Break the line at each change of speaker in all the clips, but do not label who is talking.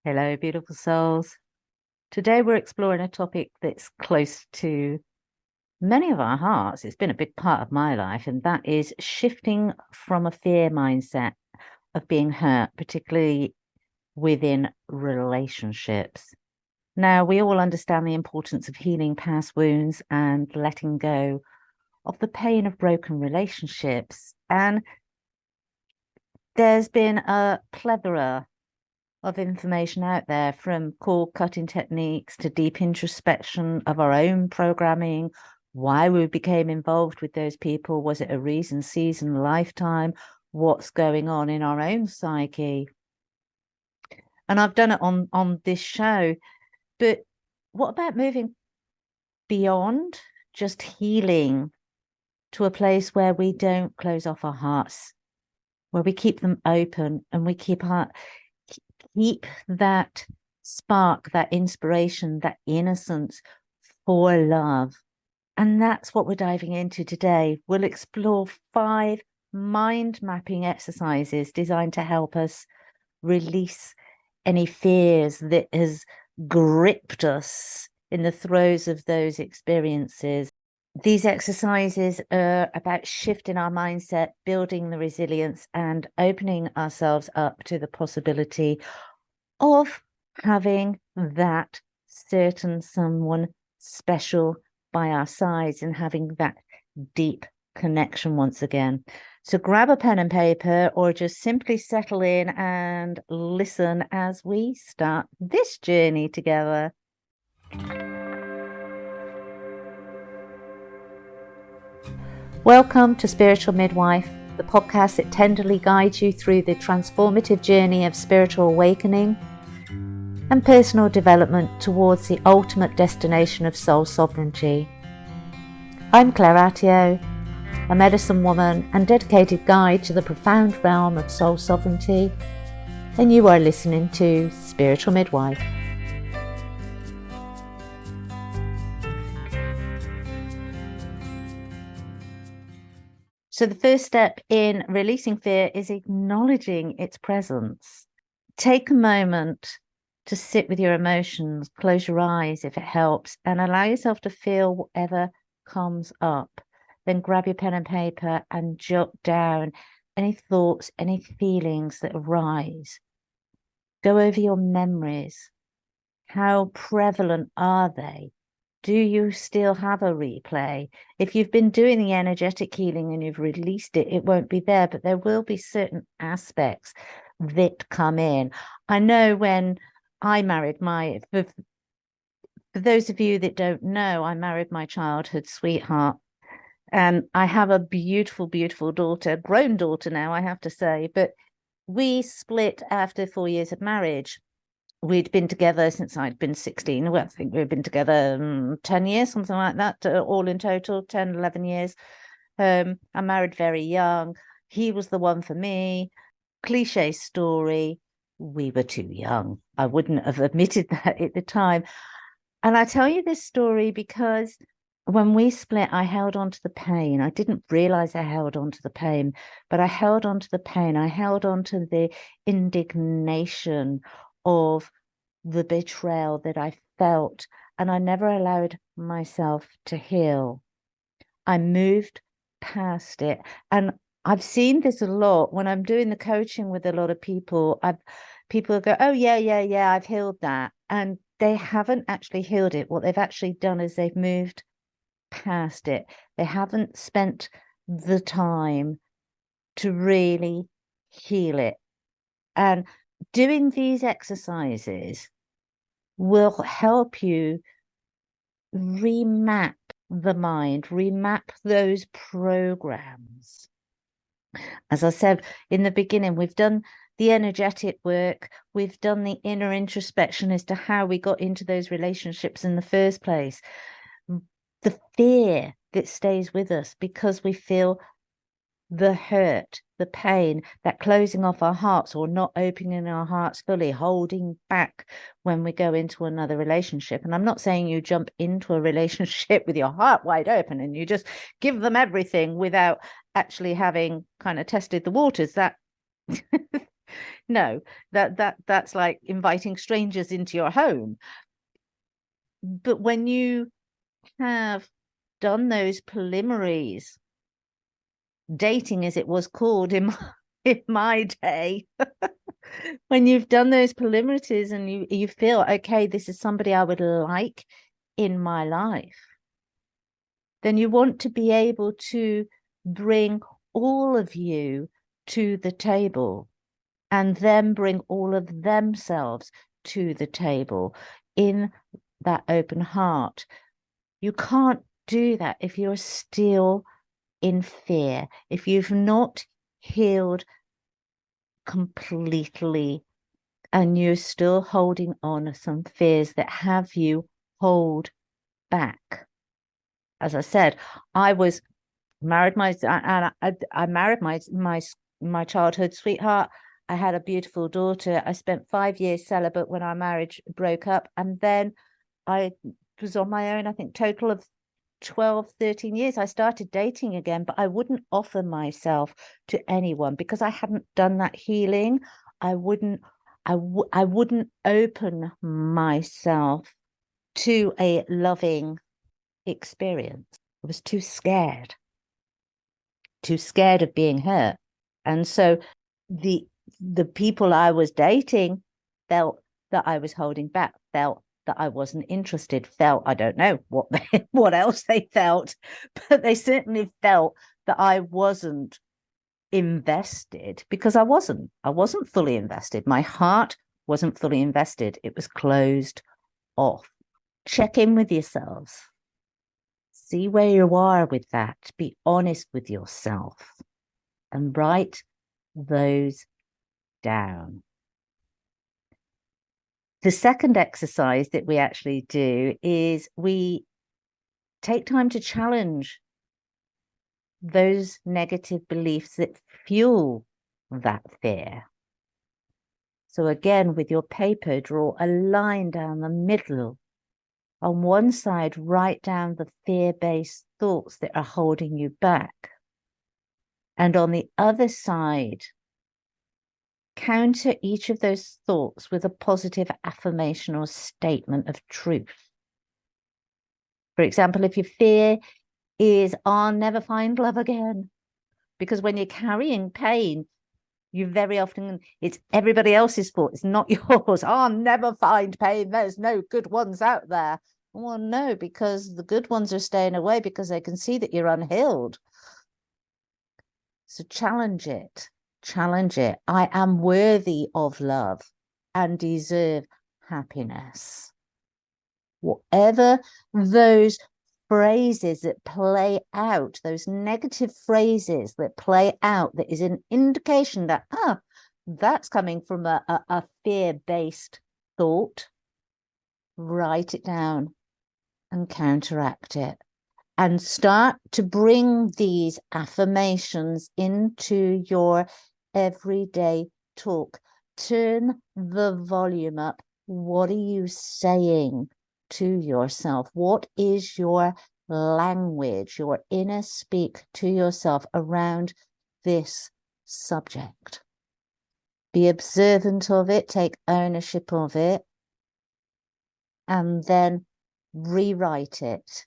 Hello, beautiful souls. Today we're exploring a topic that's close to many of our hearts. It's been a big part of my life, and that is shifting from a fear mindset of being hurt, particularly within relationships. Now, we all understand the importance of healing past wounds and letting go of the pain of broken relationships. And there's been a plethora of information out there, from cord cutting techniques to deep introspection of our own programming, why we became involved with those people. Was it a reason, season, lifetime? What's going on in our own psyche? And I've done it on this show. But what about moving beyond just healing to a place where we don't close off our hearts, where we keep them open and we keep that spark, that inspiration, that innocence for love? And that's what we're diving into today. We'll explore 5 mind mapping exercises designed to help us release any fears that has gripped us in the throes of those experiences. These exercises are about shifting our mindset, building the resilience, and opening ourselves up to the possibility of having that certain someone special by our sides and having that deep connection once again. So grab a pen and paper, or just simply settle in and listen as we start this journey together. Welcome to Spiritual Midwife, the podcast that tenderly guides you through the transformative journey of spiritual awakening and personal development towards the ultimate destination of soul sovereignty. I'm Claire Attio, a medicine woman and dedicated guide to the profound realm of soul sovereignty, and you are listening to Spiritual Midwife. So the first step in releasing fear is acknowledging its presence. Take a moment to sit with your emotions, close your eyes if it helps, and allow yourself to feel whatever comes up. Then grab your pen and paper and jot down any thoughts, any feelings that arise. Go over your memories. How prevalent are they? Do you still have a replay? If you've been doing the energetic healing and you've released it, it won't be there, but there will be certain aspects that come in. I know when I married for those of you that don't know, I married my childhood sweetheart. And I have a beautiful, beautiful daughter, grown daughter now, I have to say. But we split after 4 years of marriage. We'd been together since I'd been 16. Well, I think we'd been together 10 years, something like that, all in total, 10, 11 years. I married very young. He was the one for me. Cliche story. We were too young. I wouldn't have admitted that at the time. And I tell you this story because when we split, I held on to the pain. I didn't realize I held on to the pain, but I held on to the pain. I held on to the indignation of the betrayal that I felt, and I never allowed myself to heal. I moved past it. And I've seen this a lot when I'm doing the coaching with a lot of people. People go, oh, yeah, I've healed that. And they haven't actually healed it. What they've actually done is they've moved past it. They haven't spent the time to really heal it. And doing these exercises will help you remap the mind, remap those programs. As I said in the beginning, we've done the energetic work, we've done the inner introspection as to how we got into those relationships in the first place. The fear that stays with us because we feel the hurt, the pain, that closing off our hearts or not opening our hearts fully, holding back when we go into another relationship. And I'm not saying you jump into a relationship with your heart wide open and you just give them everything without actually having kind of tested the waters. That No, that's like inviting strangers into your home. But when you have done those preliminaries, dating as it was called in in my day, when you've done those preliminaries and you feel, okay, this is somebody I would like in my life, then you want to be able to bring all of you to the table and then bring all of themselves to the table in that open heart. You can't do that if you're still in fear, if you've not healed completely and you're still holding on to some fears that have you hold back. As I said, I was married I married my childhood sweetheart. I had a beautiful daughter. I spent 5 years celibate when our marriage broke up, and then I was on my own, I think total of 12, 13 years. I started dating again, but I wouldn't offer myself to anyone because I hadn't done that healing. I wouldn't I wouldn't open myself to a loving experience. I was too scared of being hurt. And so the the people I was dating felt that I was holding back, felt that I wasn't interested, felt, I don't know what else they felt, but they certainly felt that I wasn't invested because I wasn't fully invested. My heart wasn't fully invested. It was closed off. Check in with yourselves. See where you are with that. Be honest with yourself and write those down. The second exercise that we actually do is we take time to challenge those negative beliefs that fuel that fear. So again, with your paper, draw a line down the middle. On one side, write down the fear-based thoughts that are holding you back. And on the other side, counter each of those thoughts with a positive affirmation or statement of truth. For example, if your fear is, I'll never find love again, because when you're carrying pain, you very often, it's everybody else's fault. It's not yours. I'll never find pain. There's no good ones out there. Well, no, because the good ones are staying away because they can see that you're unhealed. So challenge it. Challenge it. I am worthy of love and deserve happiness. Whatever those phrases that play out, those negative phrases that play out, that is an indication that, that's coming from a fear-based thought. Write it down and counteract it. And start to bring these affirmations into your everyday talk. Turn the volume up. What are you saying to yourself? What is your language, your inner speak to yourself around this subject? Be observant of it, take ownership of it, and then rewrite it.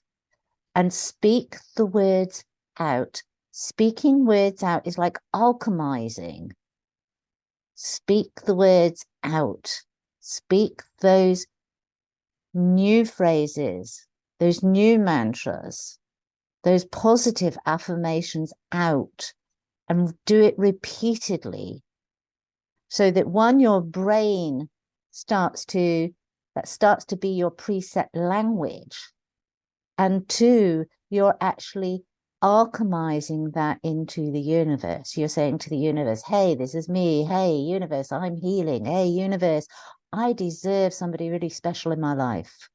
And speak the words out. Speaking words out is like alchemizing. Speak the words out. Speak those new phrases, those new mantras, those positive affirmations out, and do it repeatedly so that one, your brain starts to be your preset language. And two, you're actually alchemizing that into the universe. You're saying to the universe, hey, this is me. Hey, universe, I'm healing. Hey, universe, I deserve somebody really special in my life.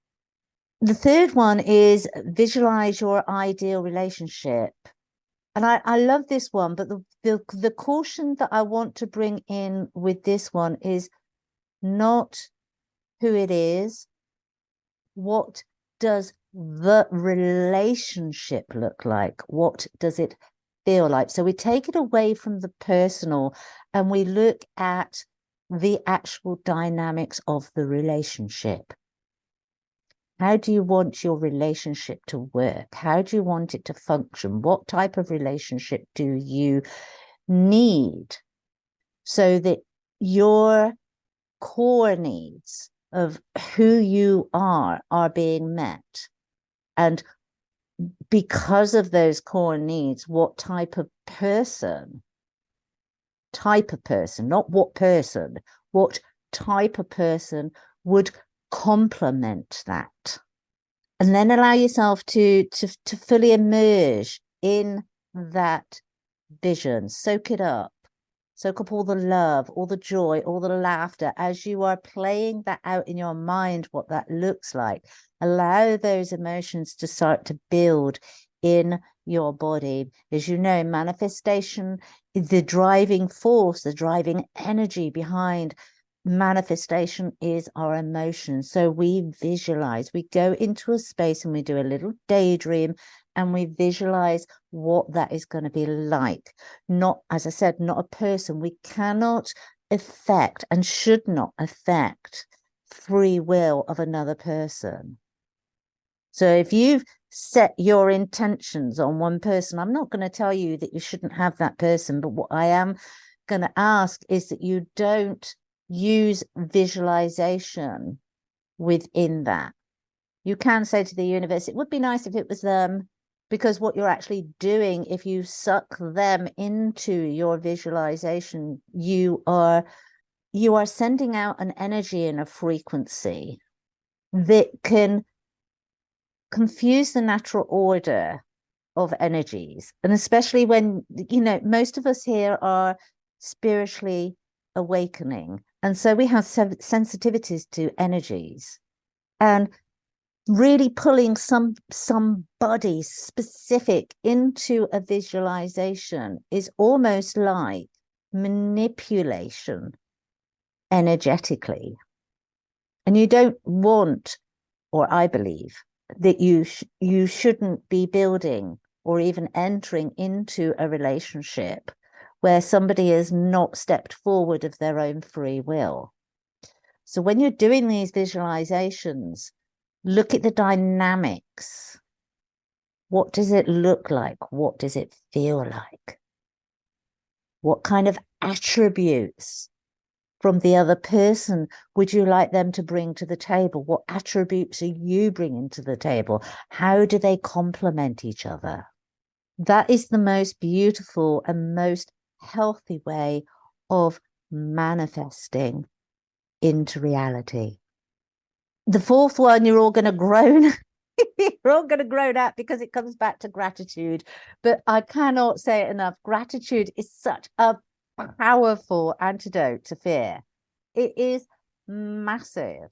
The third one is visualize your ideal relationship. And I love this one, but the caution that I want to bring in with this one is not who it is. What does the relationship look like? What does it feel like? So we take it away from the personal and we look at the actual dynamics of the relationship. How do you want your relationship to work? How do you want it to function? What type of relationship do you need so that your core needs of who you are being met? And because of those core needs, what type of person, not what person, what type of person would complement that? And then allow yourself to fully emerge in that vision. Soak it up. Soak up all the love, all the joy, all the laughter as you are playing that out in your mind, what that looks like. Allow those emotions to start to build in your body. As you know, manifestation is the driving force, the driving energy behind manifestation is our emotions. So we visualize, we go into a space and we do a little daydream and we visualize what that is going to be like. Not, as I said, not a person. We cannot affect and should not affect free will of another person. So if you've set your intentions on one person, I'm not going to tell you that you shouldn't have that person, but what I am going to ask is that you don't use visualization within that. You can say to the universe, it would be nice if it was them, because what you're actually doing, if you suck them into your visualization, you are sending out an energy and a frequency that can confuse the natural order of energies. And especially when, most of us here are spiritually awakening. And so we have sensitivities to energies. And really pulling somebody specific into a visualization is almost like manipulation energetically. And you don't want, or I believe, that you shouldn't be building or even entering into a relationship where somebody has not stepped forward of their own free will. So when you're doing these visualizations, look at the dynamics. What does it look like? What does it feel like? What kind of attributes from the other person would you like them to bring to the table? What attributes are you bringing to the table? How do they complement each other? That is the most beautiful and most healthy way of manifesting into reality. The fourth one, you're all going to groan. You're all going to groan out because it comes back to gratitude. But I cannot say it enough. Gratitude is such a powerful antidote to fear. It is massive.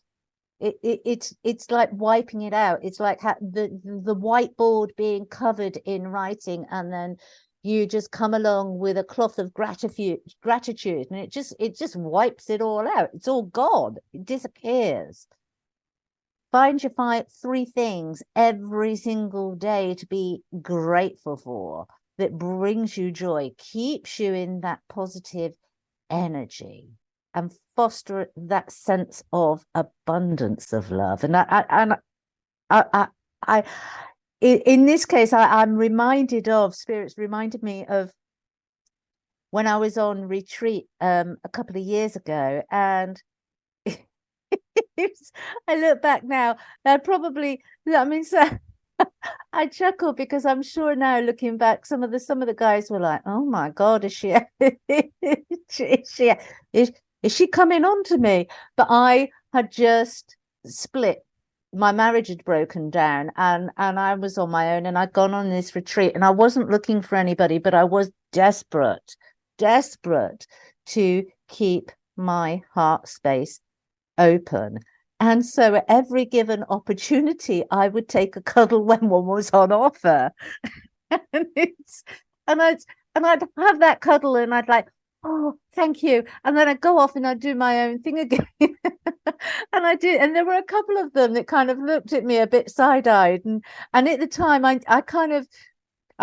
It's like wiping it out. It's like the whiteboard being covered in writing, and then you just come along with a cloth of gratitude, and it just wipes it all out. It's all gone. It disappears. Find your three things every single day to be grateful for that brings you joy, keeps you in that positive energy, and foster that sense of abundance of love. And I in this case, I'm reminded of, spirits reminded me of when I was on retreat a couple of years ago, and I look back now, I'd probably, I mean, so I chuckle because I'm sure now, looking back, some of the guys were like, "Oh my God, is she is she coming on to me?" But I had just split. My marriage had broken down, and I was on my own, and I'd gone on this retreat, and I wasn't looking for anybody, but I was desperate to keep my heart space open. And so at every given opportunity, I would take a cuddle when one was on offer. and it's and I'd have that cuddle and I'd like, oh, thank you. And then I'd go off and I'd do my own thing again. And I did, and there were a couple of them that kind of looked at me a bit side-eyed. And at the time I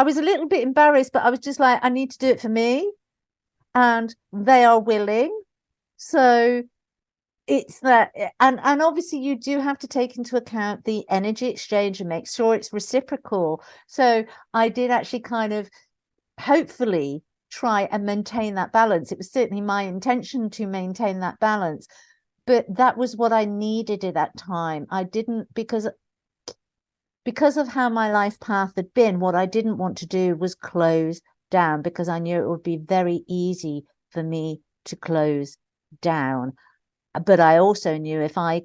was a little bit embarrassed, but I was just like, I need to do it for me. And they are willing. So it's that, and obviously you do have to take into account the energy exchange and make sure it's reciprocal. So I did actually kind of hopefully try and maintain that balance. It was certainly my intention to maintain that balance, but that was what I needed at that time. I didn't, because of how my life path had been, what I didn't want to do was close down, because I knew it would be very easy for me to close down. But I also knew if I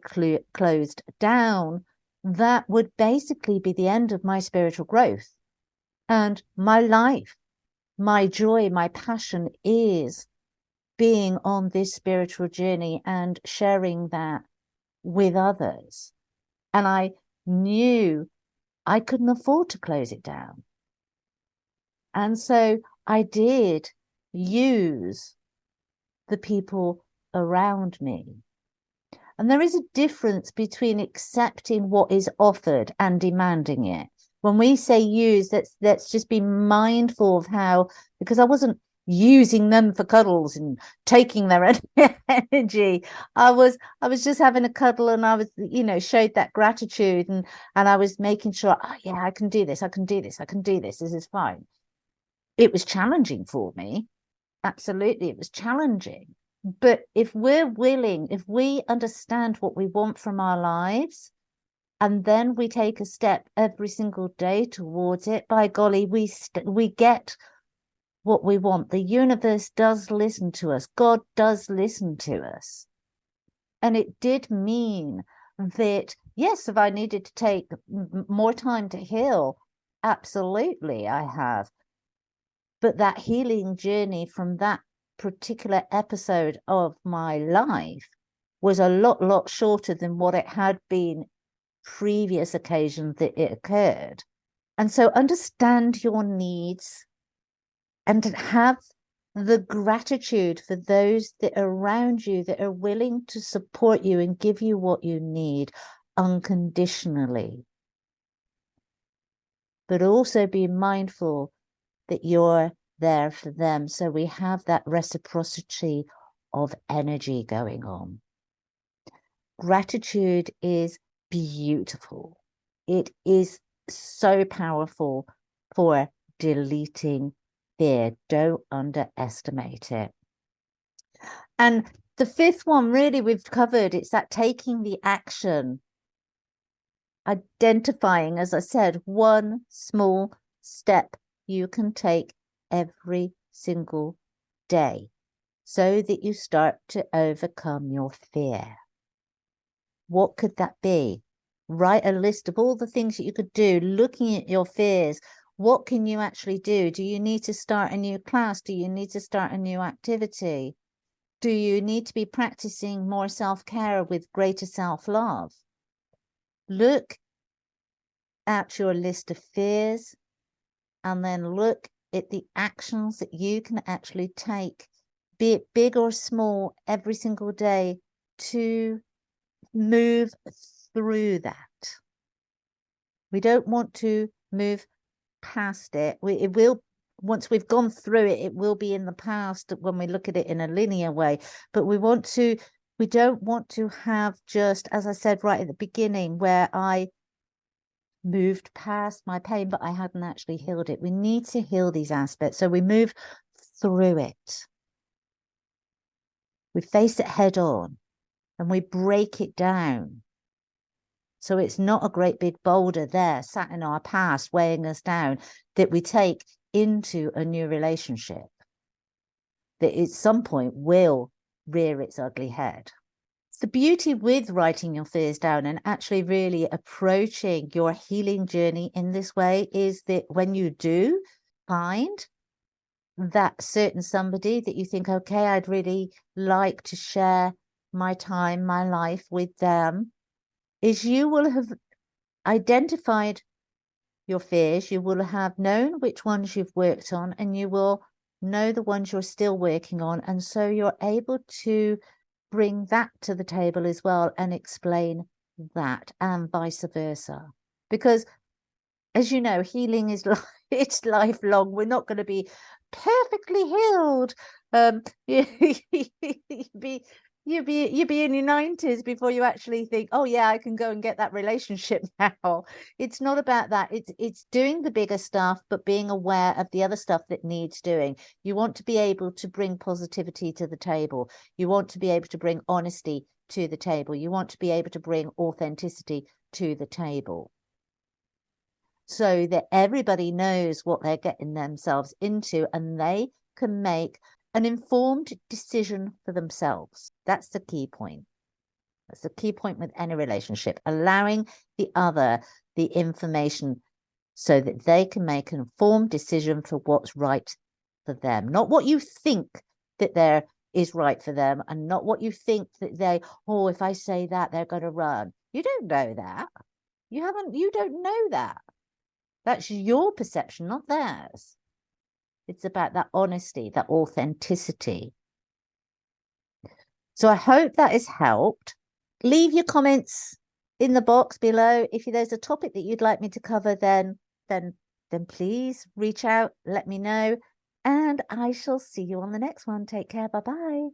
closed down, that would basically be the end of my spiritual growth. And my life, my joy, my passion is being on this spiritual journey and sharing that with others. And I knew I couldn't afford to close it down. And so I did use the people around me. And there is a difference between accepting what is offered and demanding it. When we say use, let's just be mindful of how, because I wasn't using them for cuddles and taking their energy. I was just having a cuddle, and I was, showed that gratitude, and I was making sure, oh yeah, I can do this, I can do this, I can do this. This is fine. It was challenging for me. Absolutely, it was challenging. But if we're willing, if we understand what we want from our lives, and then we take a step every single day towards it, by golly, we get what we want. The universe does listen to us. God does listen to us. And it did mean that, yes, if I needed to take more time to heal, absolutely, I have. But that healing journey from that particular episode of my life was a lot shorter than what it had been previous occasions that it occurred. And so understand your needs and have the gratitude for those that are around you that are willing to support you and give you what you need unconditionally. But also be mindful that you're there for them. So we have that reciprocity of energy going on. Gratitude is beautiful. It is so powerful for deleting fear. Don't underestimate it. And the fifth one, really, we've covered, it's that taking the action, identifying, as I said, one small step you can take every single day so that you start to overcome your fear. What could that be? Write a list of all the things that you could do, looking at your fears. What can you actually do? Do you need to start a new class? Do you need to start a new activity? Do you need to be practicing more self-care with greater self-love? Look at your list of fears and then look at the actions that you can actually take, be it big or small, every single day to move through that. We don't want to move past it. It will, once we've gone through it, it will be in the past when we look at it in a linear way. But we don't want to have, just as I said right at the beginning, where I moved past my pain, but I hadn't actually healed it. We need to heal these aspects. So we move through it. We face it head on and we break it down. So it's not a great big boulder there sat in our past weighing us down that we take into a new relationship that at some point will rear its ugly head. The beauty with writing your fears down and actually really approaching your healing journey in this way is that when you do find that certain somebody that you think, okay, I'd really like to share my time, my life with them, is you will have identified your fears, you will have known which ones you've worked on, and you will know the ones you're still working on. And so you're able to bring that to the table as well and explain that, and vice versa. Because as you know, healing is it's lifelong. We're not going to be perfectly healed. Be You'd be in your 90s before you actually think, oh yeah, I can go and get that relationship now. It's not about that. It's doing the bigger stuff, but being aware of the other stuff that needs doing. You want to be able to bring positivity to the table. You want to be able to bring honesty to the table. You want to be able to bring authenticity to the table, so that everybody knows what they're getting themselves into and they can make an informed decision for themselves. That's the key point. That's the key point with any relationship, allowing the other the information so that they can make an informed decision for what's right for them, not what you think that there is right for them, and not what you think that they, oh, if I say that, they're going to run. You don't know that. You don't know that. That's your perception, not theirs. It's about that honesty, that authenticity. So I hope that has helped. Leave your comments in the box below. If there's a topic that you'd like me to cover, then please reach out, let me know, and I shall see you on the next one. Take care. Bye-bye.